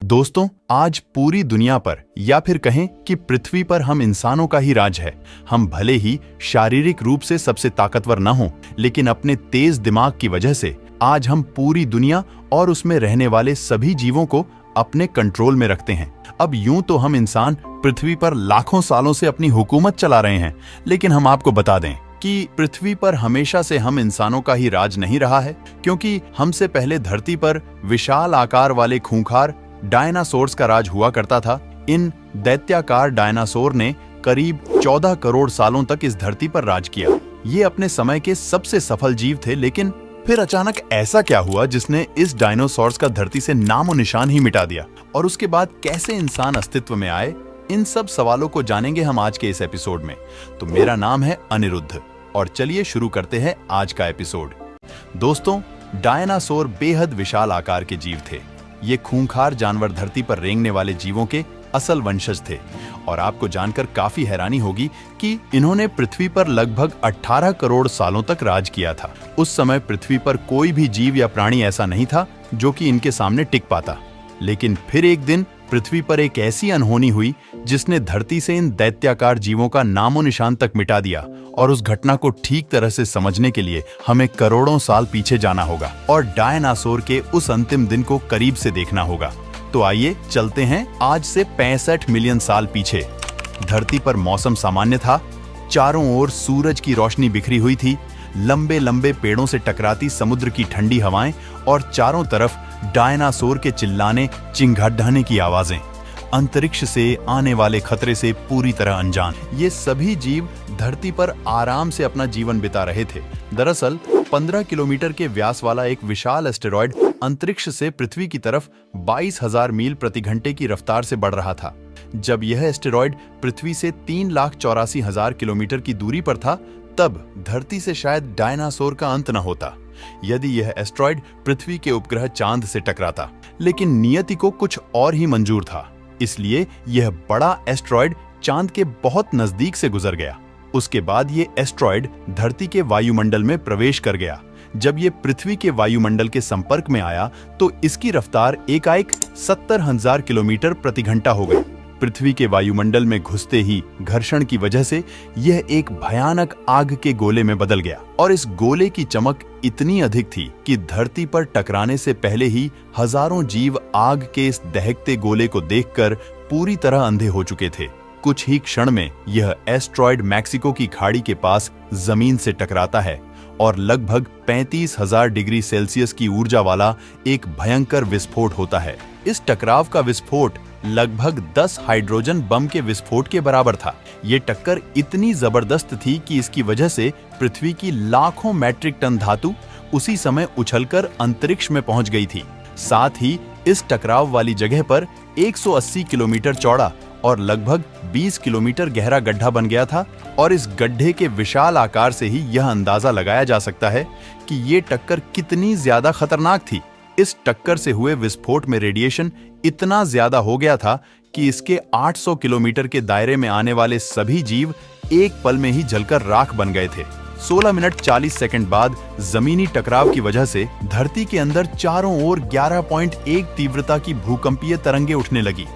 दोस्तों, आज पूरी दुनिया पर या फिर कहें कि पृथ्वी पर हम इंसानों का ही राज है। हम भले ही शारीरिक रूप से सबसे ताकतवर न हों, लेकिन अपने तेज दिमाग की वजह से आज हम पूरी दुनिया और उसमें रहने वाले सभी जीवों को अपने कंट्रोल में रखते हैं। अब यूं तो हम इंसान पृथ्वी पर लाखों सालों से अपनी हुकूमत चला रहे हैं, लेकिन हम आपको बता दें कि पृथ्वी पर हमेशा से हम इंसानों का ही राज नहीं रहा है, क्योंकि हमसे पहले धरती पर विशाल आकार वाले खूंखार डायनासोर्स का राज हुआ करता था। इन दैत्याकार डायनासोर ने करीब 14 करोड़ सालों तक इस धरती पर राज किया। ये अपने समय के सबसे सफल जीव थे, लेकिन फिर अचानक ऐसा क्या हुआ जिसने इस डायनासोर्स का धरती से नामो निशान ही मिटा दिया, और उसके बाद कैसे इंसान अस्तित्व में आए? इन सब सवालों को जानेंगे हम आज के इस एपिसोड में। तो मेरा नाम है अनिरुद्ध और चलिए शुरू करते हैं आज का एपिसोड। दोस्तों, डायनासोर बेहद विशाल आकार के जीव थे। ये खूंखार जानवर धरती पर रेंगने वाले जीवों के असल वंशज थे, और आपको जानकर काफी हैरानी होगी कि इन्होंने पृथ्वी पर लगभग 18 करोड़ सालों तक राज किया था। उस समय पृथ्वी पर कोई भी जीव या प्राणी ऐसा नहीं था जो कि इनके सामने टिक पाता। लेकिन फिर एक दिन पृथ्वी पर एक ऐसी अनहोनी हुई जिसने धरती से इन दैत्याकार जीवों का नामो निशान तक मिटा दिया, और उस घटना को ठीक तरह से समझने के लिए हमें करोड़ों साल पीछे जाना होगा और डायनासोर के उस अंतिम दिन को करीब से देखना होगा। तो आइए चलते हैं आज से 65 मिलियन साल पीछे। धरती पर मौसम सामान्य था, चारों ओर सूरज की रोशनी बिखरी हुई थी, लंबे लंबे पेड़ों से टकराती समुद्र की ठंडी हवाएं और चारों तरफ डायनासोर के चिल्लाने चिंगाड़ने की आवाजें। अंतरिक्ष से आने वाले खतरे से पूरी तरह अनजान ये सभी जीव धरती पर आराम से अपना जीवन बिता रहे थे। दरअसल 15 किलोमीटर के व्यास वाला एक विशाल एस्टेरॉयड अंतरिक्ष से पृथ्वी की तरफ 22,000 मील प्रति घंटे की रफ्तार से बढ़ रहा था। जब यह एस्टेरॉयड पृथ्वी से 3,84,000 किलोमीटर की दूरी पर था, तब धरती से शायद डायनासोर का अंत न होता यदि यह एस्टेरॉयड पृथ्वी के उपग्रह चांद से टकराता। लेकिन नियति को कुछ और ही मंजूर था, इसलिए यह बड़ा एस्टेरॉयड चांद के बहुत नजदीक से गुजर गया। उसके बाद ये एस्टेरॉयड धरती के वायुमंडल में प्रवेश कर गया। जब ये पृथ्वी के वायुमंडल के संपर्क में आया तो इसकी रफ्तार एकाएक 70,000 किलोमीटर प्रति घंटा हो गई। पृथ्वी के वायुमंडल में घुसते ही घर्षण की वजह से यह एक भयानक आग के गोले में बदल गया, और इस गोले की चमक इतनी अधिक थी कि धरती पर टकराने से पहले ही हजारों जीव आग के इस दहकते गोले को देखकर पूरी तरह अंधे हो चुके थे। कुछ ही क्षण में यह एस्टेरॉयड मैक्सिको की खाड़ी के पास जमीन से टकराता है और लगभग 35,000 डिग्री सेल्सियस की ऊर्जा वाला एक भयंकर विस्फोट होता है। इस टकराव का विस्फोट लगभग 10 हाइड्रोजन बम के विस्फोट के बराबर था। ये टक्कर इतनी जबरदस्त थी कि इसकी वजह से पृथ्वी की लाखों मैट्रिक टन धातु उसी समय उछलकर अंतरिक्ष में पहुंच गई थी। साथ ही इस टकराव वाली जगह पर 180 किलोमीटर चौड़ा और लगभग 20 किलोमीटर गहरा गड्ढा बन गया था, और इस गड्ढे के विशाल आकार से ही यह अंदाजा लगाया जा सकता है कि ये टक्कर कितनी ज्यादा खतरनाक थी। इस टक्कर से हुए विस्फोट में रेडिएशन इतना ज्यादा हो गया था कि इसके 800 किलोमीटर के दायरे में आने वाले सभी जीव एक पल में ही जलकर राख बन गए थे। 16 मिनट 40 सेकंड बाद जमीनी टकराव की वजह से धरती के अंदर चारों ओर 11.1 तीव्रता की भूकंपीय तरंगें उठने लगी।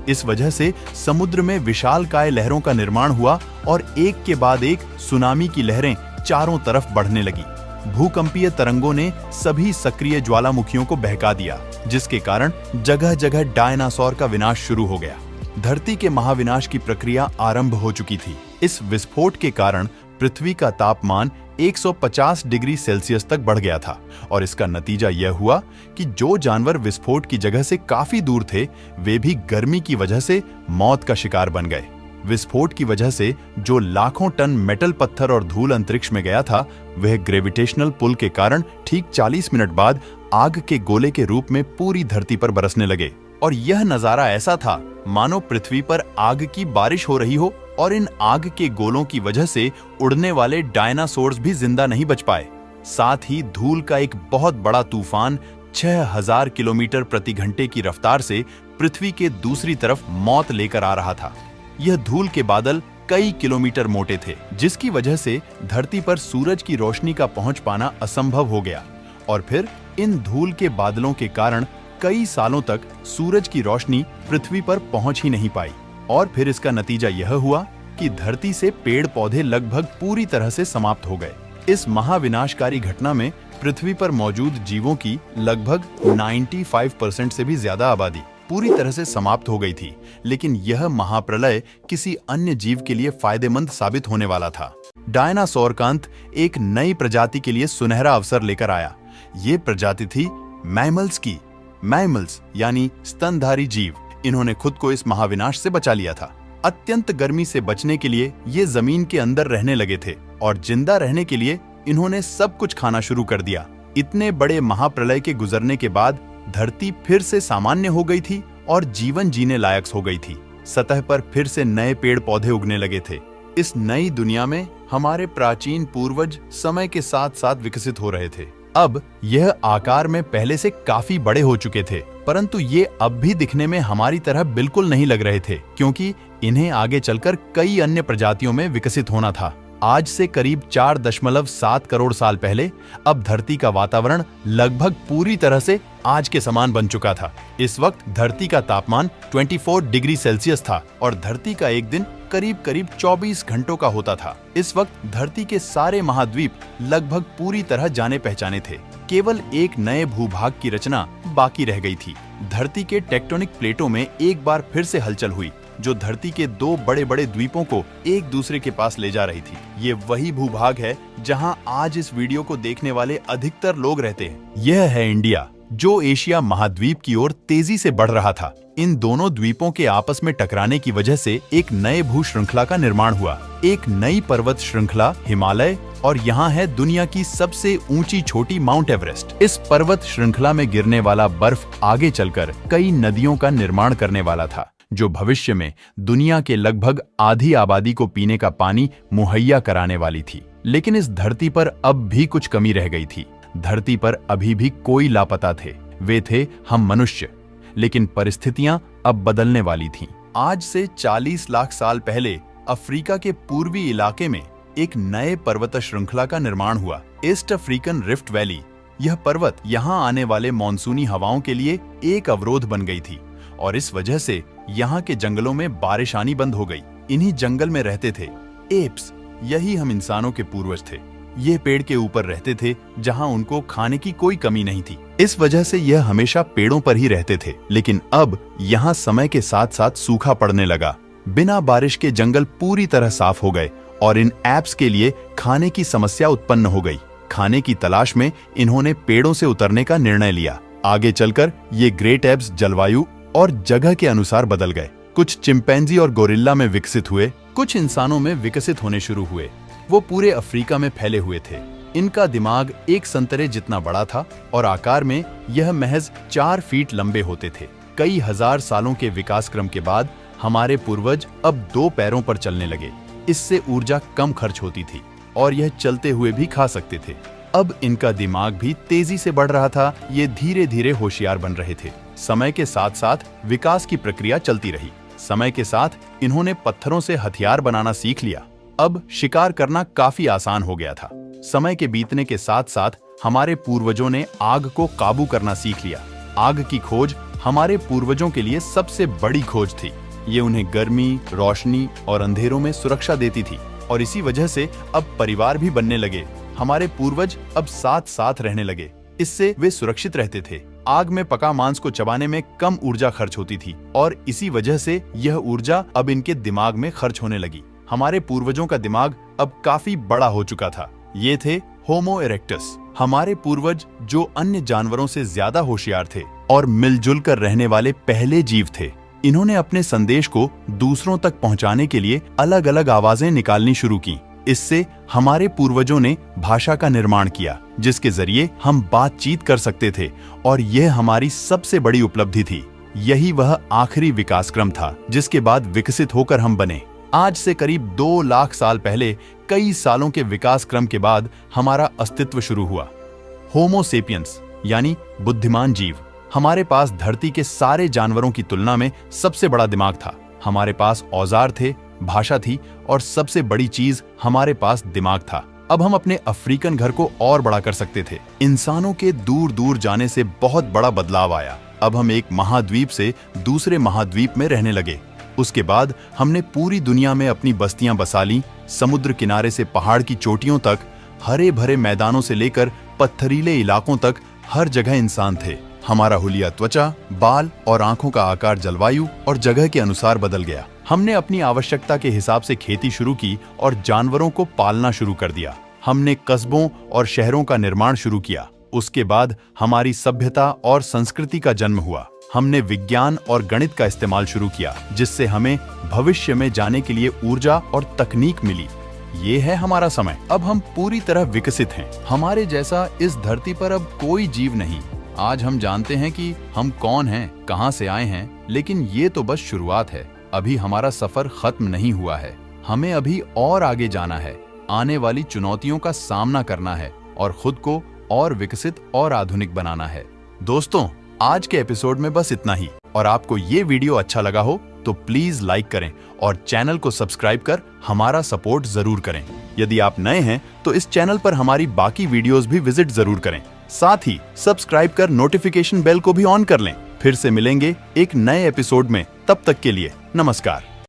इस वजह से समुद्र में विशालकाय लहरों का निर्माण हुआ और एक के बाद एक सुनामी की लहरें चारों तरफ बढ़ने लगी। भूकंपीय तरंगों ने सभी सक्रिय ज्वालामुखियों को बहका दिया, जिसके कारण जगह जगह डायनासोर का विनाश शुरू हो गया। धरती के महाविनाश की प्रक्रिया आरंभ हो चुकी थी। इस विस्फोट के कारण पृथ्वी का तापमान 150 डिग्री सेल्सियस तक बढ़ गया था, और इसका नतीजा यह हुआ कि जो जानवर विस्फोट की जगह से काफी दूर थे, वे भी गर्मी की वजह से मौत का शिकार बन गए। विस्फोट की वजह से जो लाखों टन मेटल पत्थर और धूल अंतरिक्ष में गया था, वह ग्रेविटेशनल पुल के कारण ठीक 40 मिनट बाद आग के गोले के रूप में पूरी धरती पर बरसने लगे। और यह नजारा ऐसा था मानो पृथ्वी पर आग की बारिश हो रही हो, और इन आग के गोलों की वजह से उड़ने वाले डायनासोर्स भी जिंदा नहीं बच पाए। साथ ही धूल का एक बहुत बड़ा तूफान 6,000 किलोमीटर प्रति घंटे की रफ्तार से पृथ्वी के दूसरी तरफ मौत लेकर आ रहा था। यह धूल के बादल कई किलोमीटर मोटे थे, जिसकी वजह से धरती पर सूरज की रोशनी का पहुंच पाना असंभव हो गया, और फिर इन धूल के बादलों के कारण कई सालों तक सूरज की रोशनी पृथ्वी पर पहुंच ही नहीं पाई और फिर इसका नतीजा यह हुआ कि धरती से पेड़ पौधे लगभग पूरी तरह से समाप्त हो गए। इस महाविनाशकारी घटना में पृथ्वी पर मौजूद जीवों की लगभग 95% से भी ज्यादा आबादी पूरी तरह से समाप्त हो गई थी। लेकिन यह महाप्रलय किसी अन्य जीव के लिए फायदेमंद साबित होने वाला था। डायनासोर का अंत एक नई प्रजाति के लिए सुनहरा अवसर लेकर आया। ये प्रजाति थी मैमल्स की। मैमल्स यानी स्तनधारी जीव। इन्होंने खुद को इस महाविनाश से बचा लिया था। अत्यंत गर्मी से बचने के लिए ये जमीन के अंदर रहने लगे थे और जिंदा रहने के लिए इन्होंने सब कुछ खाना शुरू कर दिया। इतने बड़े महाप्रलय के गुजरने के बाद धरती फिर से सामान्य हो गई थी और जीवन जीने लायक हो गई थी। सतह पर फिर से नए पेड़ पौधे उगने लगे थे। इस नई दुनिया में हमारे प्राचीन पूर्वज समय के साथ साथ विकसित हो रहे थे। अब यह आकार में पहले से काफी बड़े हो चुके थे, परंतु ये अब भी दिखने में हमारी तरह बिल्कुल नहीं लग रहे थे, क्योंकि इन्हें आगे चलकर कई अन्य प्रजातियों में विकसित होना था। आज से करीब 4.7 करोड़ साल पहले अब धरती का वातावरण लगभग पूरी तरह से आज के समान बन चुका था। इस वक्त धरती का तापमान 24 डिग्री सेल्सियस था और धरती का एक दिन करीब 24 घंटों का होता था। इस वक्त धरती के सारे महाद्वीप लगभग पूरी तरह जाने पहचाने थे। केवल एक नए भूभाग की रचना बाकी रह गई थी। धरती के टेक्टोनिक प्लेटों में एक बार फिर से हलचल हुई, जो धरती के दो बड़े बड़े द्वीपों को एक दूसरे के पास ले जा रही थी। ये वही भूभाग है जहां आज इस वीडियो को देखने वाले अधिकतर लोग रहते हैं। यह है इंडिया, जो एशिया महाद्वीप की ओर तेजी से बढ़ रहा था। इन दोनों द्वीपों के आपस में टकराने की वजह से एक नए भू श्रृंखला का निर्माण हुआ। एक नई पर्वत श्रृंखला हिमालय, और यहाँ है दुनिया की सबसे ऊंची छोटी माउंट एवरेस्ट। इस पर्वत श्रृंखला में गिरने वाला बर्फ आगे चलकर कई नदियों का निर्माण करने वाला था, जो भविष्य में दुनिया के लगभग आधी आबादी को पीने का पानी मुहैया कराने वाली थी। लेकिन इस धरती पर अब भी कुछ कमी रह गई थी। धरती पर अभी भी कोई लापता थे। वे थे हम मनुष्य। लेकिन परिस्थितियां अब बदलने वाली थीं। आज से 40 लाख साल पहले अफ्रीका के पूर्वी इलाके में एक नए पर्वत श्रृंखला का निर्माण हुआ, ईस्ट अफ्रीकन रिफ्ट वैली। यह पर्वत यहाँ आने वाले मॉनसूनी हवाओं के लिए एक अवरोध बन गई थी और इस वजह से यहाँ के जंगलों में बारिश आनी बंद हो गई। इन्हीं जंगल में रहते थे एप्स। यही हम इंसानों के पूर्वज थे। ये पेड़ के ऊपर रहते थे जहाँ उनको खाने की कोई कमी नहीं थी। इस वजह से यह हमेशा पेड़ों पर ही रहते थे। लेकिन अब यहाँ समय के साथ साथ सूखा पड़ने लगा। बिना बारिश के जंगल पूरी तरह साफ हो गए और इन एप्स के लिए खाने की समस्या उत्पन्न हो गई। खाने की तलाश में इन्होंने पेड़ों से उतरने का निर्णय लिया। आगे चलकर ये ग्रेट एप्स जलवायु और जगह के अनुसार बदल गए। कुछ चिंपैंजी और गोरिल्ला में विकसित हुए, कुछ इंसानों में विकसित होने शुरू हुए। वो पूरे अफ्रीका में फैले हुए थे। इनका दिमाग एक संतरे जितना बड़ा था और आकार में यह महज 4 फीट लंबे होते थे। कई हजार सालों के विकास क्रम के बाद हमारे पूर्वज अब 2 पैरों पर चलने लगे। इससे ऊर्जा कम खर्च होती थी और यह चलते हुए भी खा सकते थे। अब इनका दिमाग भी तेजी से बढ़ रहा था। ये धीरे धीरे होशियार बन रहे थे। समय के साथ साथ विकास की प्रक्रिया चलती रही। समय के साथ इन्होंने पत्थरों से हथियार बनाना सीख लिया। अब शिकार करना काफी आसान हो गया था। समय के बीतने के साथ साथ हमारे पूर्वजों ने आग को काबू करना सीख लिया। आग की खोज हमारे पूर्वजों के लिए सबसे बड़ी खोज थी। ये उन्हें गर्मी, रोशनी और अंधेरों में सुरक्षा देती थी और इसी वजह से अब परिवार भी बनने लगे। हमारे पूर्वज अब साथ साथ रहने लगे। इससे वे सुरक्षित रहते थे। आग में पका मांस को चबाने में कम ऊर्जा खर्च होती थी और इसी वजह से यह ऊर्जा अब इनके दिमाग में खर्च होने लगी। हमारे पूर्वजों का दिमाग अब काफी बड़ा हो चुका था। ये थे होमो इरेक्टस, हमारे पूर्वज जो अन्य जानवरों से ज्यादा होशियार थे और मिलजुल कर रहने वाले पहले जीव थे। इन्होंने अपने संदेश को दूसरों तक पहुंचाने के लिए अलग अलग आवाजें निकालनी शुरू की। इससे हमारे पूर्वजों ने भाषा का निर्माण किया, जिसके जरिए हम बातचीत कर सकते थे और यह हमारी सबसे बड़ी उपलब्धि थी। यही वह आखिरी विकास क्रम था जिसके बाद विकसित होकर हम बने। आज से करीब 2 लाख साल पहले कई सालों के विकास क्रम के बाद हमारा अस्तित्व शुरू हुआ। होमो सेपियंस यानी बुद्धिमान जीव। हमारे पास धरती के सारे जानवरों की तुलना में सबसे बड़ा दिमाग था। हमारे पास औजार थे, भाषा थी और सबसे बड़ी चीज हमारे पास दिमाग था। अब हम अपने अफ्रीकन घर को और बड़ा कर सकते थे। इंसानों के दूर दूर जाने से बहुत बड़ा बदलाव आया। अब हम एक महाद्वीप से दूसरे महाद्वीप में रहने लगे। उसके बाद हमने पूरी दुनिया में अपनी बस्तियां बसा लीं। समुद्र किनारे से पहाड़ की चोटियों तक, हरे भरे मैदानों से लेकर पत्थरीले इलाकों तक हर जगह इंसान थे। हमारा हुलिया त्वचा, बाल और आंखों का आकार जलवायु और जगह के अनुसार बदल गया। हमने अपनी आवश्यकता के हिसाब से खेती शुरू की और जानवरों को पालना शुरू कर दिया। हमने कस्बों और शहरों का निर्माण शुरू किया। उसके बाद हमारी सभ्यता और संस्कृति का जन्म हुआ। हमने विज्ञान और गणित का इस्तेमाल शुरू किया, जिससे हमें भविष्य में जाने के लिए ऊर्जा और तकनीक मिली। ये है हमारा समय। अब हम पूरी तरह विकसित हैं। हमारे जैसा इस धरती पर अब कोई जीव नहीं। आज हम जानते हैं कि हम कौन हैं, कहां से आए हैं, लेकिन ये तो बस शुरुआत है। अभी हमारा सफर खत्म नहीं हुआ है। हमें अभी और आगे जाना है, आने वाली चुनौतियों का सामना करना है और खुद को और विकसित और आधुनिक बनाना है। दोस्तों, आज के एपिसोड में बस इतना ही। और आपको ये वीडियो अच्छा लगा हो तो प्लीज लाइक करें और चैनल को सब्सक्राइब कर हमारा सपोर्ट जरूर करें। यदि आप नए हैं तो इस चैनल पर हमारी बाकी वीडियोस भी विजिट जरूर करें। साथ ही सब्सक्राइब कर नोटिफिकेशन बेल को भी ऑन कर लें। फिर से मिलेंगे एक नए एपिसोड में। तब तक के लिए नमस्कार।